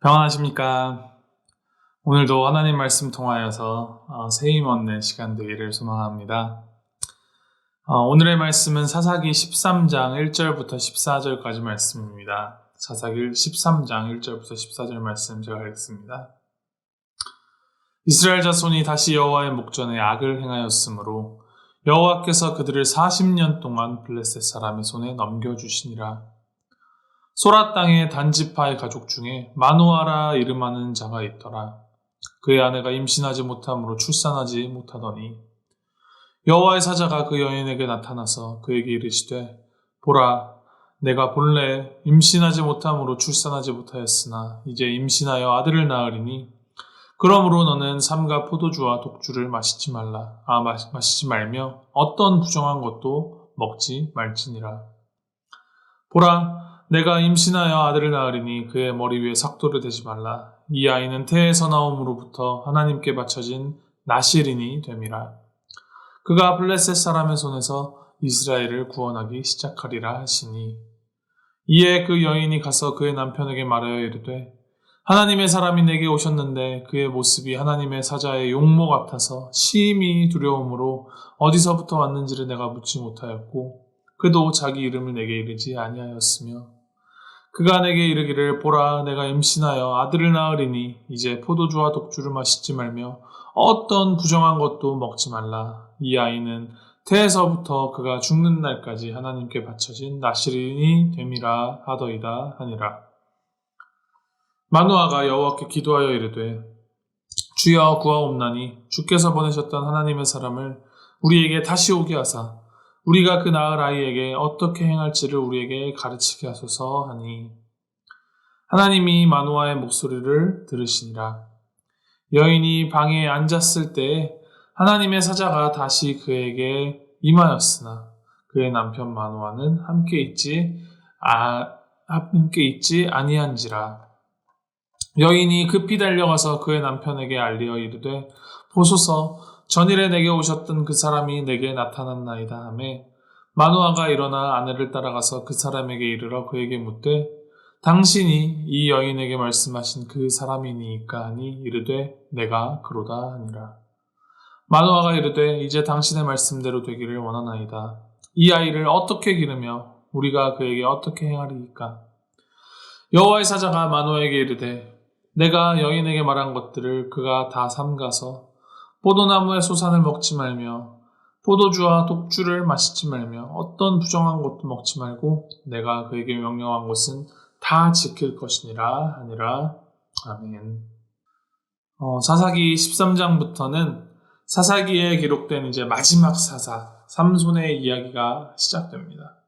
평안하십니까? 오늘도 하나님 말씀 통하여서 새 힘 얻는 시간 되기를 소망합니다. 오늘의 말씀은 사사기 13장 1절부터 14절까지 말씀입니다. 사사기 13장 1절부터 14절 말씀 제가 읽겠습니다. 이스라엘 자손이 다시 여호와의 목전에 악을 행하였으므로 여호와께서 그들을 40년 동안 블레셋 사람의 손에 넘겨주시니라. 소라 땅의 단지파의 가족 중에 마누아라 이름하는 자가 있더라. 그의 아내가 임신하지 못함으로 출산하지 못하더니 여호와의 사자가 그 여인에게 나타나서 그에게 이르시되 보라, 내가 본래 임신하지 못함으로 출산하지 못하였으나 이제 임신하여 아들을 낳으리니 그러므로 너는 삼가 포도주와 독주를 마시지 말며 어떤 부정한 것도 먹지 말지니라. 보라, 내가 임신하여 아들을 낳으리니 그의 머리 위에 삭도를 대지 말라. 이 아이는 태에서 나옴으로부터 하나님께 바쳐진 나실인이 됨이라. 그가 블레셋 사람의 손에서 이스라엘을 구원하기 시작하리라 하시니 이에 그 여인이 가서 그의 남편에게 말하여 이르되 하나님의 사람이 내게 오셨는데 그의 모습이 하나님의 사자의 용모 같아서 심히 두려움으로 어디서부터 왔는지를 내가 묻지 못하였고 그도 자기 이름을 내게 이르지 아니하였으며 그가 내게 이르기를 보라, 내가 임신하여 아들을 낳으리니 이제 포도주와 독주를 마시지 말며 어떤 부정한 것도 먹지 말라. 이 아이는 태에서부터 그가 죽는 날까지 하나님께 바쳐진 나실인이 됨이라 하더이다 하니라. 마누아가 여호와께 기도하여 이르되 주여 구하옵나니 주께서 보내셨던 하나님의 사람을 우리에게 다시 오게 하사 우리가 그 낳을 아이에게 어떻게 행할지를 우리에게 가르치게 하소서 하니 하나님이 마누아의 목소리를 들으시니라. 여인이 방에 앉았을 때 하나님의 사자가 다시 그에게 임하였으나 그의 남편 마누아는 함께 있지 아니한지라. 여인이 급히 달려가서 그의 남편에게 알리어 이르되 보소서, 전일에 내게 오셨던 그 사람이 내게 나타났나이다 하매 마누아가 일어나 아내를 따라가서 그 사람에게 이르러 그에게 묻되 당신이 이 여인에게 말씀하신 그 사람이니까 하니 이르되 내가 그로다 하니라. 마누아가 이르되 이제 당신의 말씀대로 되기를 원하나이다. 이 아이를 어떻게 기르며 우리가 그에게 어떻게 행하리이까? 여호와의 사자가 마누아에게 이르되 내가 여인에게 말한 것들을 그가 다 삼가서 포도나무의 소산을 먹지 말며 포도주와 독주를 마시지 말며 어떤 부정한 것도 먹지 말고 내가 그에게 명령한 것은 다 지킬 것이니라 하니라. 아멘. 사사기 13장부터는 사사기에 기록된 이제 마지막 사사 삼손의 이야기가 시작됩니다.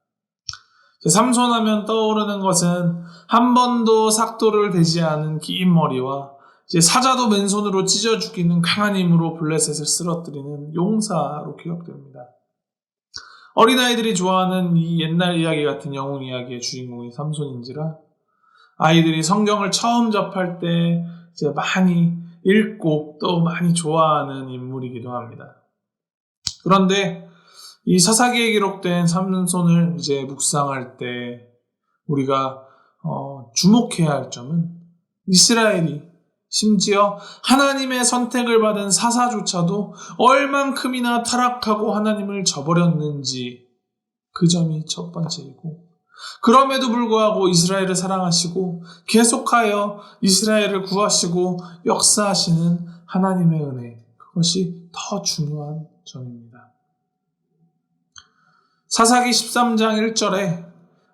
삼손 하면 떠오르는 것은 한 번도 삭도를 대지 않은 긴 머리와 이제 사자도 맨손으로 찢어 죽이는 강한 힘으로 블레셋을 쓰러뜨리는 용사로 기억됩니다. 어린아이들이 좋아하는 이 옛날 이야기 같은 영웅 이야기의 주인공이 삼손인지라 아이들이 성경을 처음 접할 때 이제 많이 읽고 또 많이 좋아하는 인물이기도 합니다. 그런데 이 사사기에 기록된 삼손을 이제 묵상할 때 우리가 주목해야 할 점은 이스라엘이 심지어 하나님의 선택을 받은 사사조차도 얼만큼이나 타락하고 하나님을 저버렸는지 그 점이 첫 번째이고 그럼에도 불구하고 이스라엘을 사랑하시고 계속하여 이스라엘을 구하시고 역사하시는 하나님의 은혜, 그것이 더 중요한 점입니다. 사사기 13장 1절에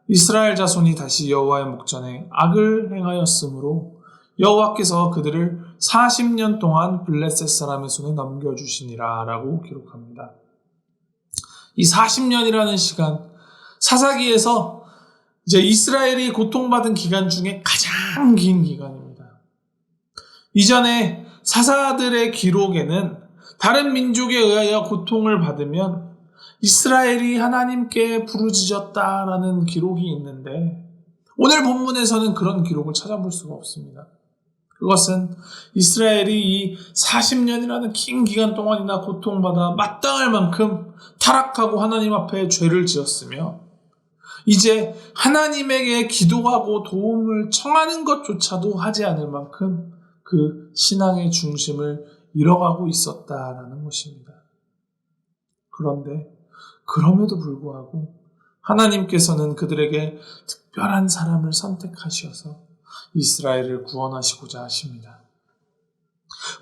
이스라엘 자손이 다시 여호와의 목전에 악을 행하였으므로 여호와께서 그들을 40년 동안 블레셋 사람의 손에 넘겨주시니라 라고 기록합니다. 이 40년이라는 시간, 사사기에서 이제 이스라엘이 고통받은 기간 중에 가장 긴 기간입니다. 이전에 사사들의 기록에는 다른 민족에 의하여 고통을 받으면 이스라엘이 하나님께 부르짖었다라는 기록이 있는데 오늘 본문에서는 그런 기록을 찾아볼 수가 없습니다. 그것은 이스라엘이 이 40년이라는 긴 기간 동안이나 고통받아 마땅할 만큼 타락하고 하나님 앞에 죄를 지었으며 이제 하나님에게 기도하고 도움을 청하는 것조차도 하지 않을 만큼 그 신앙의 중심을 잃어가고 있었다라는 것입니다. 그런데 그럼에도 불구하고 하나님께서는 그들에게 특별한 사람을 선택하셔서 이스라엘을 구원하시고자 하십니다.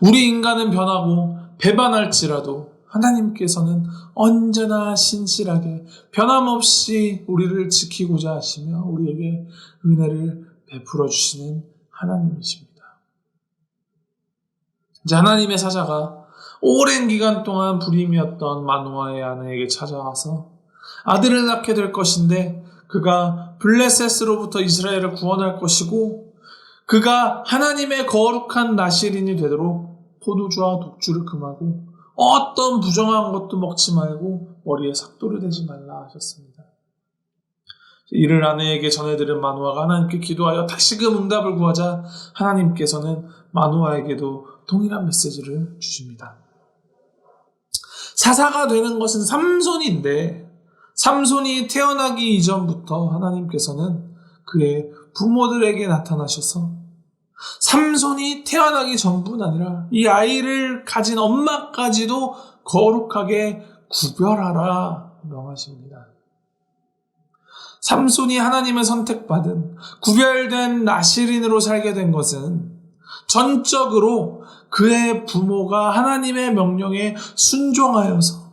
우리 인간은 변하고 배반할지라도 하나님께서는 언제나 신실하게 변함없이 우리를 지키고자 하시며 우리에게 은혜를 베풀어 주시는 하나님이십니다. 이제 하나님의 사자가 오랜 기간 동안 불임이었던 마노아의 아내에게 찾아와서 아들을 낳게 될 것인데 그가 블레셋으로부터 이스라엘을 구원할 것이고 그가 하나님의 거룩한 나실인이 되도록 포도주와 독주를 금하고 어떤 부정한 것도 먹지 말고 머리에 삭도를 대지 말라 하셨습니다. 이를 아내에게 전해들은 마노아가 하나님께 기도하여 다시금 응답을 구하자 하나님께서는 마노아에게도 동일한 메시지를 주십니다. 사사가 되는 것은 삼손인데 삼손이 태어나기 이전부터 하나님께서는 그의 부모들에게 나타나셔서 삼손이 태어나기 전뿐 아니라 이 아이를 가진 엄마까지도 거룩하게 구별하라 명하십니다. 삼손이 하나님의 선택받은 구별된 나실인으로 살게 된 것은 전적으로 그의 부모가 하나님의 명령에 순종하여서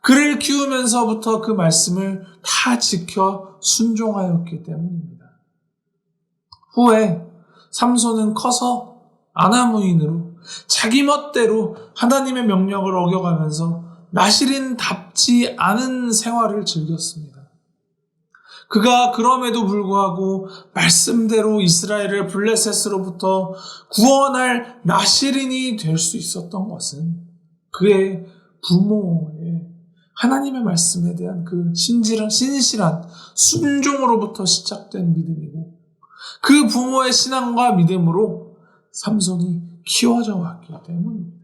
그를 키우면서부터 그 말씀을 다 지켜 순종하였기 때문입니다. 후에 삼손은 커서 아나무인으로 자기 멋대로 하나님의 명령을 어겨가면서 나실인답지 않은 생활을 즐겼습니다. 그가 그럼에도 불구하고 말씀대로 이스라엘을 블레셋으로부터 구원할 나실인이 될 수 있었던 것은 그의 부모의 하나님의 말씀에 대한 그 신실한 순종으로부터 시작된 믿음이고 그 부모의 신앙과 믿음으로 삼손이 키워져 왔기 때문입니다.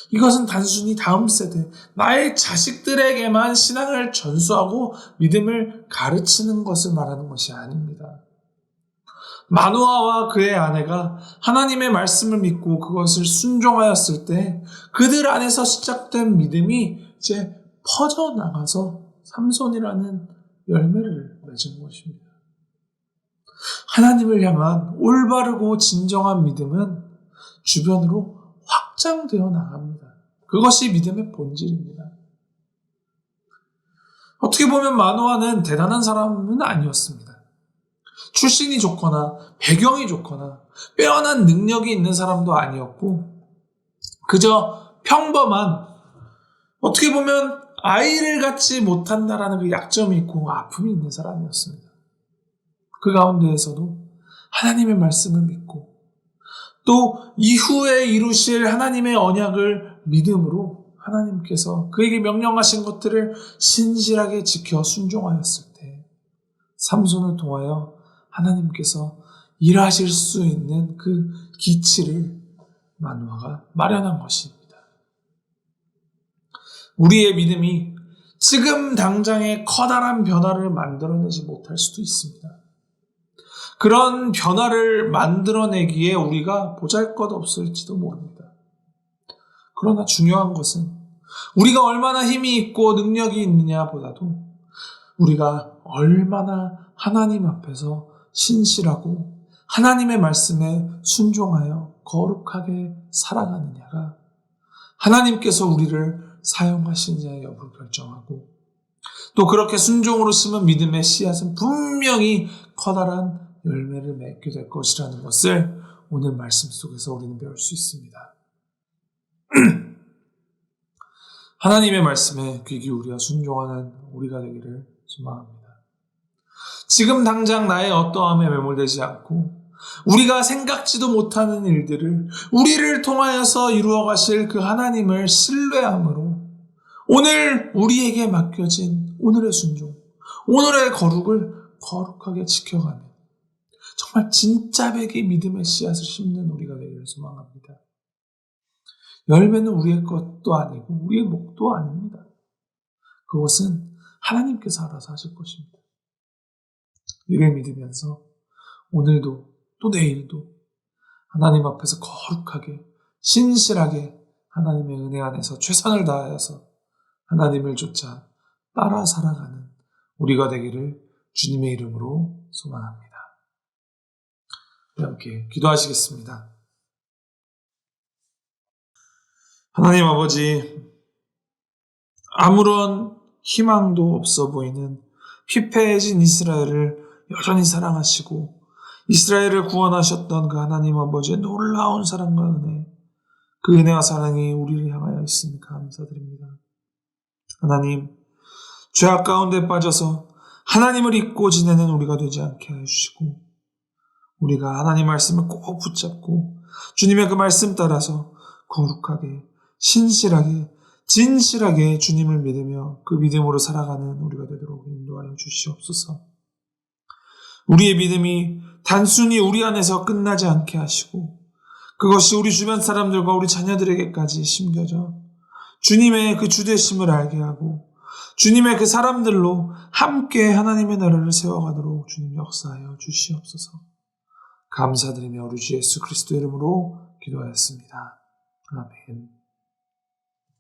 이것은 단순히 다음 세대, 나의 자식들에게만 신앙을 전수하고 믿음을 가르치는 것을 말하는 것이 아닙니다. 마노아와 그의 아내가 하나님의 말씀을 믿고 그것을 순종하였을 때 그들 안에서 시작된 믿음이 이제 퍼져나가서 삼손이라는 열매를 맺은 것입니다. 하나님을 향한 올바르고 진정한 믿음은 주변으로 확장되어 나갑니다. 그것이 믿음의 본질입니다. 어떻게 보면 마노아는 대단한 사람은 아니었습니다. 출신이 좋거나 배경이 좋거나 빼어난 능력이 있는 사람도 아니었고 그저 평범한 어떻게 보면 아이를 갖지 못한다라는 그 약점이 있고 아픔이 있는 사람이었습니다. 그 가운데에서도 하나님의 말씀을 믿고 또 이후에 이루실 하나님의 언약을 믿음으로 하나님께서 그에게 명령하신 것들을 신실하게 지켜 순종하였을 때 삼손을 통하여 하나님께서 일하실 수 있는 그 기치를 마노아가 마련한 것입니다. 우리의 믿음이 지금 당장의 커다란 변화를 만들어내지 못할 수도 있습니다. 그런 변화를 만들어내기에 우리가 보잘것없을지도 모릅니다. 그러나 중요한 것은 우리가 얼마나 힘이 있고 능력이 있느냐보다도 우리가 얼마나 하나님 앞에서 신실하고 하나님의 말씀에 순종하여 거룩하게 살아가느냐가 하나님께서 우리를 사용하시느냐의 여부를 결정하고 또 그렇게 순종으로 심은 믿음의 씨앗은 분명히 커다란 열매를 맺게 될 것이라는 것을 오늘 말씀 속에서 우리는 배울 수 있습니다. 하나님의 말씀에 귀 기울여 순종하는 우리가 되기를 소망합니다. 지금 당장 나의 어떠함에 매몰되지 않고 우리가 생각지도 못하는 일들을 우리를 통하여서 이루어 가실 그 하나님을 신뢰함으로 오늘 우리에게 맡겨진 오늘의 순종, 오늘의 거룩을 거룩하게 지켜가며 정말 진짜 백이 믿음의 씨앗을 심는 우리가 되기를 소망합니다. 열매는 우리의 것도 아니고 우리의 몫도 아닙니다. 그것은 하나님께서 알아서 하실 것입니다. 이를 믿으면서 오늘도 또 내일도 하나님 앞에서 거룩하게 신실하게 하나님의 은혜 안에서 최선을 다하여서 하나님을 쫓아 따라 살아가는 우리가 되기를 주님의 이름으로 소망합니다. 함께 기도하시겠습니다. 하나님 아버지, 아무런 희망도 없어 보이는 피폐해진 이스라엘을 여전히 사랑하시고 이스라엘을 구원하셨던 그 하나님 아버지의 놀라운 사랑과 은혜, 그 은혜와 사랑이 우리를 향하여 있으니 감사드립니다. 하나님, 죄악 가운데 빠져서 하나님을 잊고 지내는 우리가 되지 않게 해주시고 우리가 하나님 말씀을 꼭 붙잡고 주님의 그 말씀 따라서 거룩하게 신실하게 진실하게 주님을 믿으며 그 믿음으로 살아가는 우리가 되도록 인도하여 주시옵소서. 우리의 믿음이 단순히 우리 안에서 끝나지 않게 하시고 그것이 우리 주변 사람들과 우리 자녀들에게까지 심겨져 주님의 그 주되심을 알게 하고 주님의 그 사람들로 함께 하나님의 나라를 세워가도록 주님 역사하여 주시옵소서. 감사드리며 우리 주 예수 그리스도 이름으로 기도하였습니다. 아멘.